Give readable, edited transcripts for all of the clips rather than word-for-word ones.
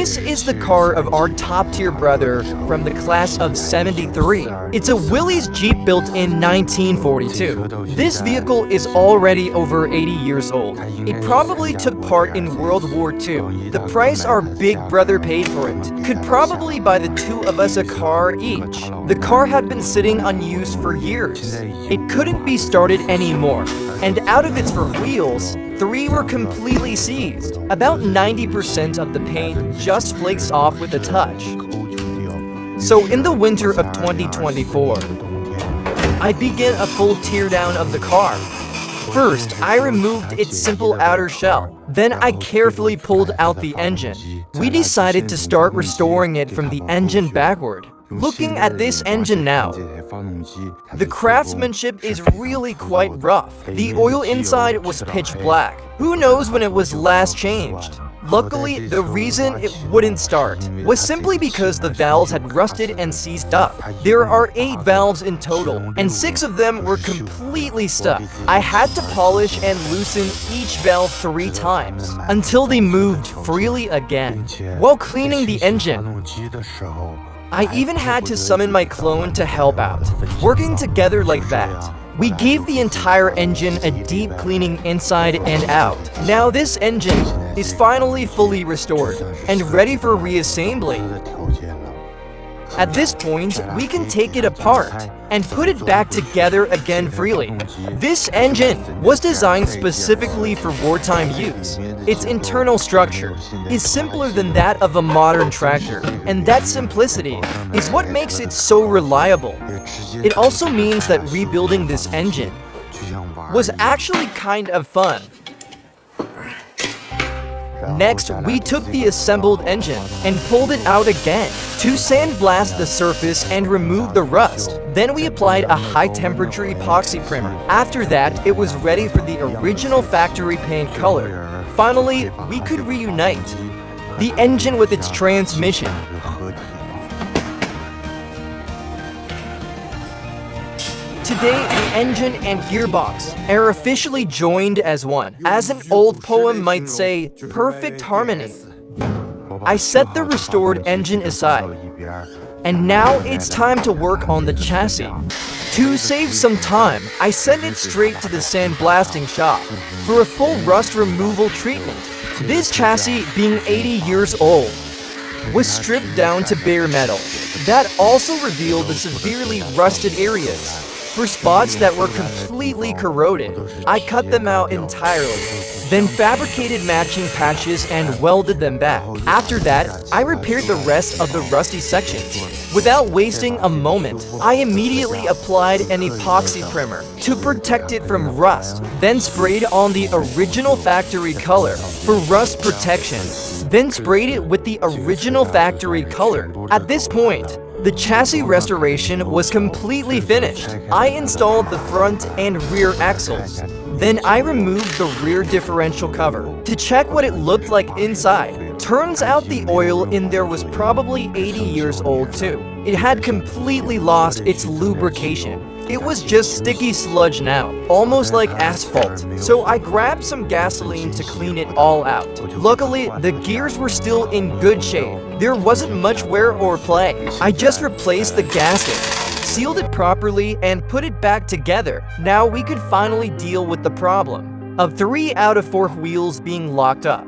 This is the car of our top-tier brother from the class of '73. It's a Willys Jeep built in 1942. This vehicle is already over 80 years old. It probably took part in World War II. The price our big brother paid for it could probably buy the two of us a car each. The car had been sitting unused for years. It couldn't be started anymore. And out of its 4 wheels, 3 were completely seized. About 90% of the paint just flakes off with a touch. So in the winter of 2024, I began a full teardown of the car. First, I removed its simple outer shell. Then I carefully pulled out the engine. We decided to start restoring it from the engine backward. Looking at this engine now, the craftsmanship is really quite rough. The oil inside was pitch black. Who knows when it was last changed? Luckily, the reason it wouldn't start was simply because the valves had rusted and seized up. There are 8 valves in total, and 6 of them were completely stuck. I had to polish and loosen each valve 3 times until they moved freely again. While cleaning the engine, I even had to summon my clone to help out. Working together like that, we gave the entire engine a deep cleaning inside and out. Now this engine is finally fully restored and ready for reassembly. At this point, we can take it apart and put it back together again freely. This engine was designed specifically for wartime use. Its internal structure is simpler than that of a modern tractor, and that simplicity is what makes it so reliable. It also means that rebuilding this engine was actually kind of fun. Next, we took the assembled engine and pulled it out again to sandblast the surface and remove the rust. Then we applied a high-temperature epoxy primer. After that, it was ready for the original factory paint color. Finally, we could reunite the engine with its transmission. Today, the engine and gearbox are officially joined as one. As an old poem might say, perfect harmony. I set the restored engine aside, and now it's time to work on the chassis. To save some time, I sent it straight to the sandblasting shop for a full rust removal treatment. This chassis, being 80 years old, was stripped down to bare metal. That also revealed the severely rusted areas. For spots that were completely corroded, I cut them out entirely, then fabricated matching patches and welded them back. After that, I repaired the rest of the rusty sections. Without wasting a moment, I immediately applied an epoxy primer to protect it from rust, then sprayed on the original factory color for rust protection, then sprayed it with the original factory color. At this point, the chassis restoration was completely finished. I installed the front and rear axles. Then I removed the rear differential cover to check what it looked like inside. Turns out the oil in there was probably 80 years old too. It had completely lost its lubrication. It was just sticky sludge now, almost like asphalt. So I grabbed some gasoline to clean it all out. Luckily, the gears were still in good shape. There wasn't much wear or play. I just replaced the gasket, sealed it properly, and put it back together. Now we could finally deal with the problem of 3 out of 4 wheels being locked up.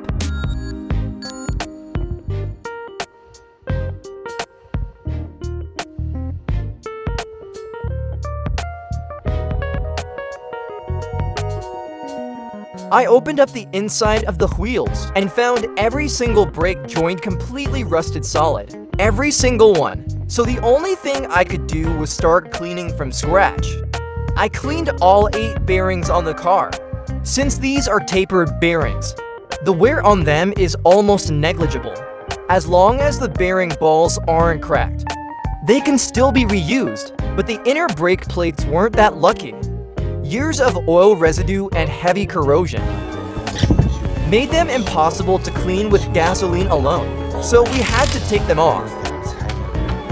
I opened up the inside of the wheels and found every single brake joint completely rusted solid. Every single one. So the only thing I could do was start cleaning from scratch. I cleaned all 8 bearings on the car. Since these are tapered bearings, the wear on them is almost negligible. As long as the bearing balls aren't cracked, they can still be reused, but the inner brake plates weren't that lucky. Years of oil residue and heavy corrosion made them impossible to clean with gasoline alone, so we had to take them off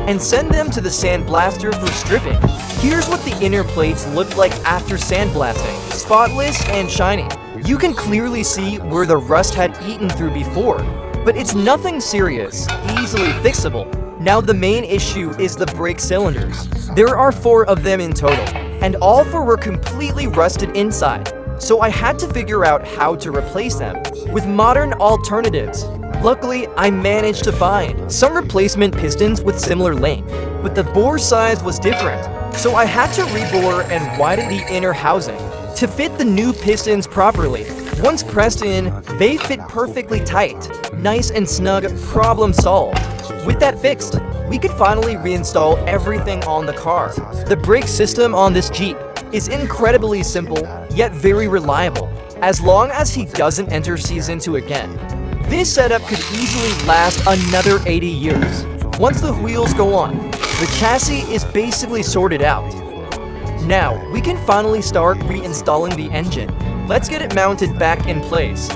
and send them to the sandblaster for stripping. Here's what the inner plates looked like after sandblasting, spotless and shiny. You can clearly see where the rust had eaten through before. but it's nothing serious, easily fixable. Now the main issue is the brake cylinders. There are 4 of them in total, and all 4 were completely rusted inside, so I had to figure out how to replace them with modern alternatives. Luckily, I managed to find some replacement pistons with similar length, but the bore size was different, so I had to rebore and widen the inner housing to fit the new pistons properly. Once pressed in, they fit perfectly tight. Nice and snug, problem solved. With that fixed, we could finally reinstall everything on the car. The brake system on this Jeep is incredibly simple, yet very reliable, as long as he doesn't enter season 2 again. This setup could easily last another 80 years. Once the wheels go on, the chassis is basically sorted out. Now, we can finally start reinstalling the engine. Let's get it mounted back in place.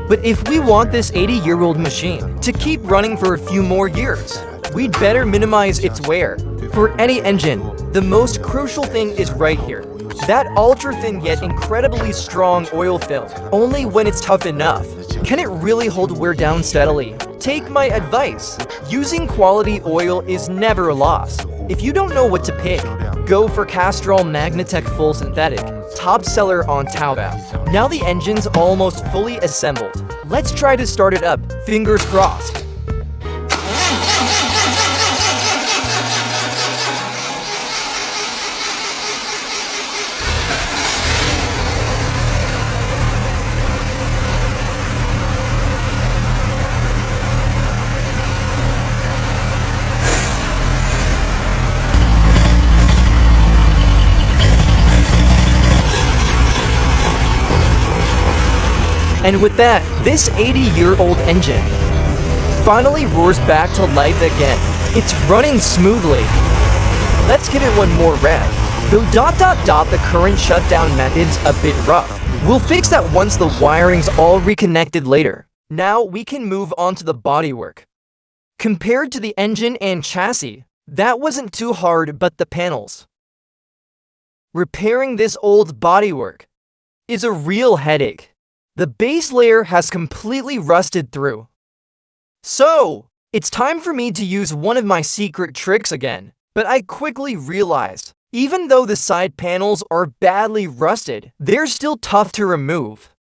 But if we want this 80-year-old machine to keep running for a few more years, we'd better minimize its wear. For any engine, the most crucial thing is right here. That ultra-thin yet incredibly strong oil film. Only when it's tough enough can it really hold wear down steadily. Take my advice. Using quality oil is never a loss. If you don't know what to pick, go for Castrol Magnatech Full Synthetic, top seller on Taobao. Now the engine's almost fully assembled. Let's try to start it up, fingers crossed. And with that, this 80-year-old engine finally roars back to life again. It's running smoothly. Let's give it one more rev. Though the current shutdown method's a bit rough. We'll fix that once the wiring's all reconnected later. Now we can move on to the bodywork. Compared to the engine and chassis, that wasn't too hard, but the panels. Repairing this old bodywork is a real headache. The base layer has completely rusted through. So, it's time for me to use one of my secret tricks again. But I quickly realized, even though the side panels are badly rusted, they're still tough to remove.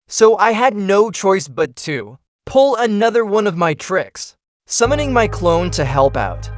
So I had no choice but to pull another one of my tricks, summoning my clone to help out.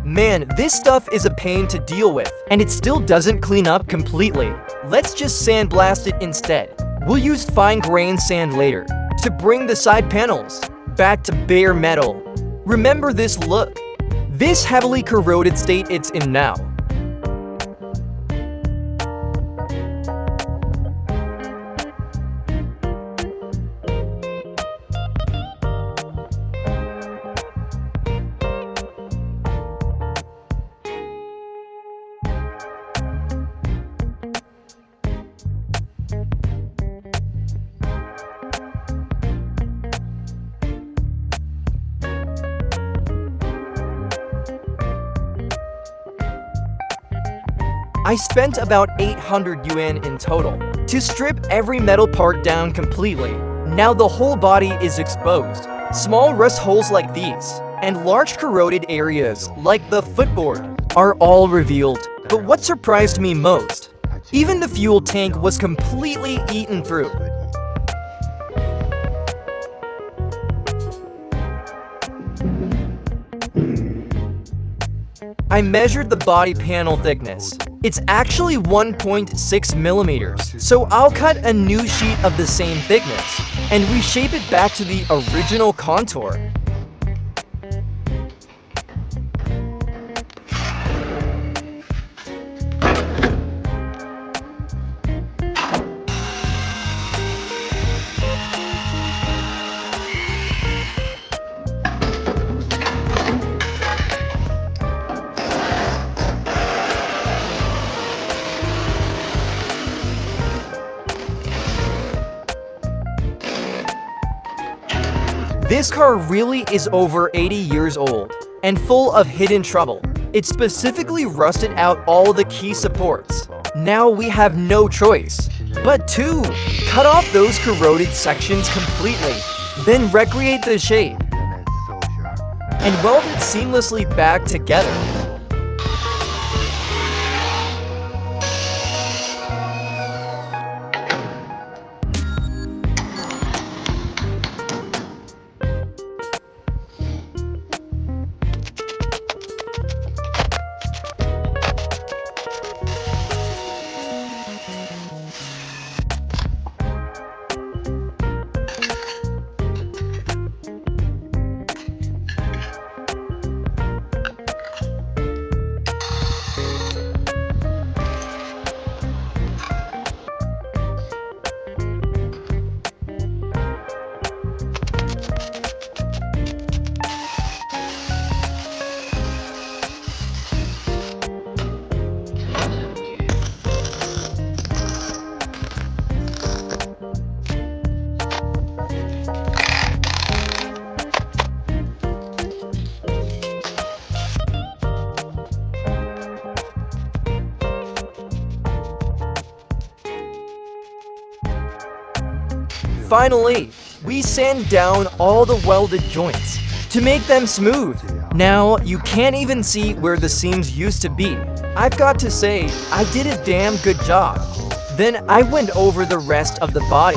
Man, this stuff is a pain to deal with, and it still doesn't clean up completely. Let's just sandblast it instead. We'll use fine-grained sand later to bring the side panels back to bare metal. Remember this look? This heavily corroded state it's in now. I spent about 800 yuan in total to strip every metal part down completely. Now the whole body is exposed. Small rust holes like these, and large corroded areas like the footboard, are all revealed. But what surprised me most, even the fuel tank was completely eaten through. I measured the body panel thickness. It's actually 1.6 millimeters, so I'll cut a new sheet of the same thickness and reshape it back to the original contour. This car really is over 80 years old and full of hidden trouble. It specifically rusted out all the key supports. Now we have no choice but to cut off those corroded sections completely, then recreate the shape and weld it seamlessly back together. Finally, we sand down all the welded joints to make them smooth. Now, you can't even see where the seams used to be. I've got to say, I did a damn good job. Then I went over the rest of the body,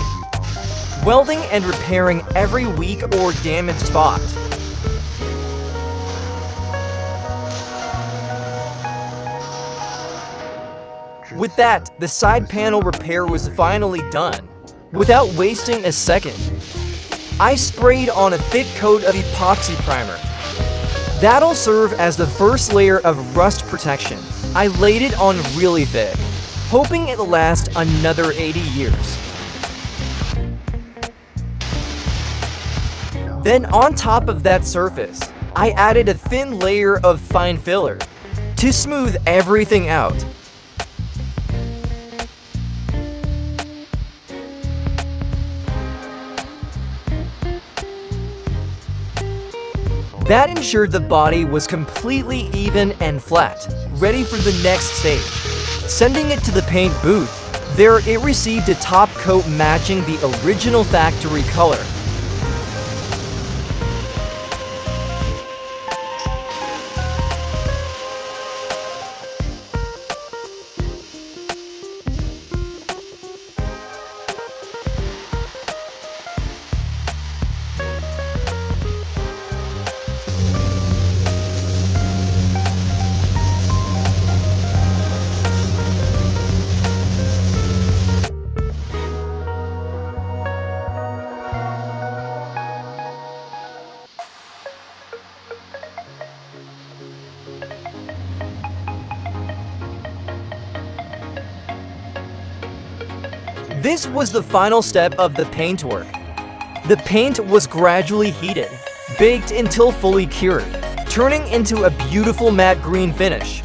welding and repairing every weak or damaged spot. With that, the side panel repair was finally done. Without wasting a second, I sprayed on a thick coat of epoxy primer. That'll serve as the first layer of rust protection. I laid it on really thick, hoping it'll last another 80 years. Then on top of that surface, I added a thin layer of fine filler to smooth everything out. That ensured the body was completely even and flat, ready for the next stage. Sending it to the paint booth, there it received a top coat matching the original factory color. This was the final step of the paint work. The paint was gradually heated, baked until fully cured, turning into a beautiful matte green finish.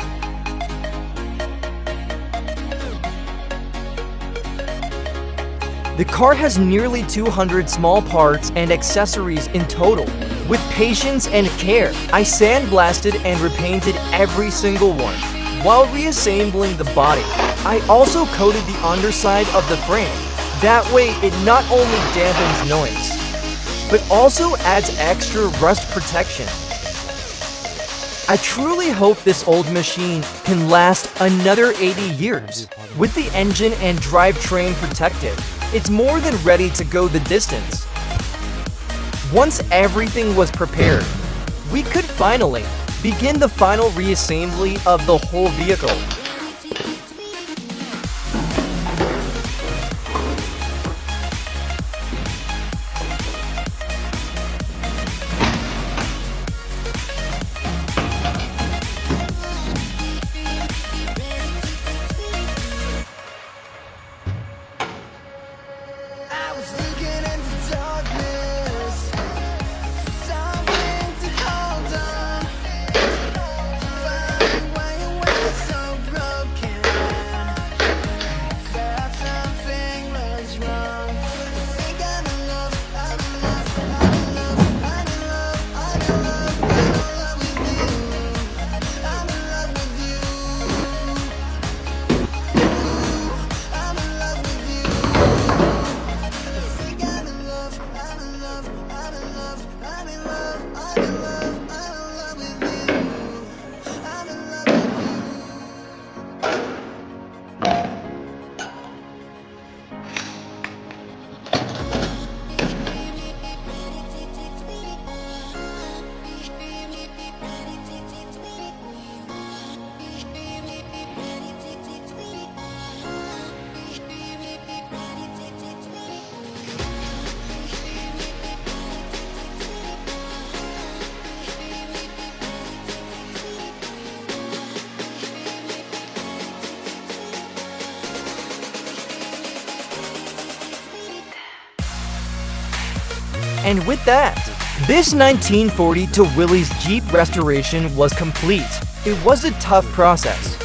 The car has nearly 200 small parts and accessories in total. With patience and care, I sandblasted and repainted every single one. While reassembling the body, I also coated the underside of the frame. That way, it not only dampens noise, but also adds extra rust protection. I truly hope this old machine can last another 80 years. With the engine and drivetrain protected, it's more than ready to go the distance. Once everything was prepared, we could finally begin the final reassembly of the whole vehicle. And with that, this 1940 to Willys Jeep restoration was complete. It was a tough process.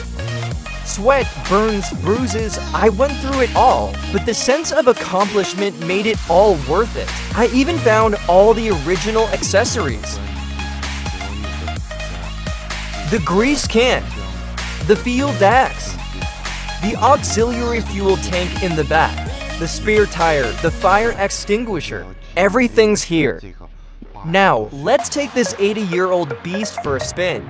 Sweat, burns, bruises, I went through it all, but the sense of accomplishment made it all worth it. I even found all the original accessories. The grease can, the field axe, the auxiliary fuel tank in the back, the spare tire, the fire extinguisher, everything's here. Now, let's take this 80-year-old beast for a spin.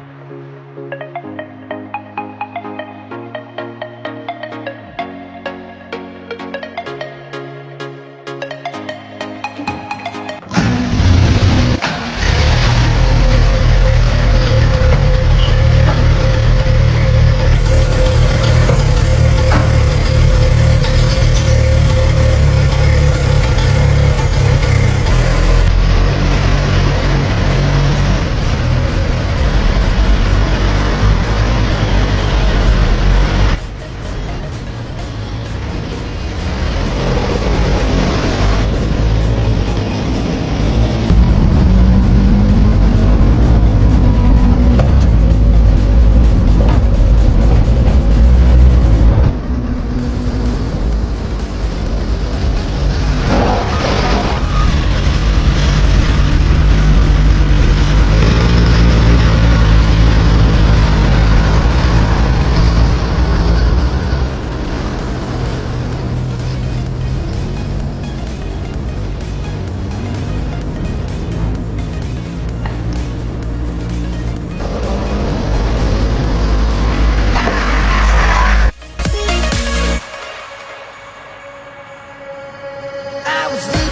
I was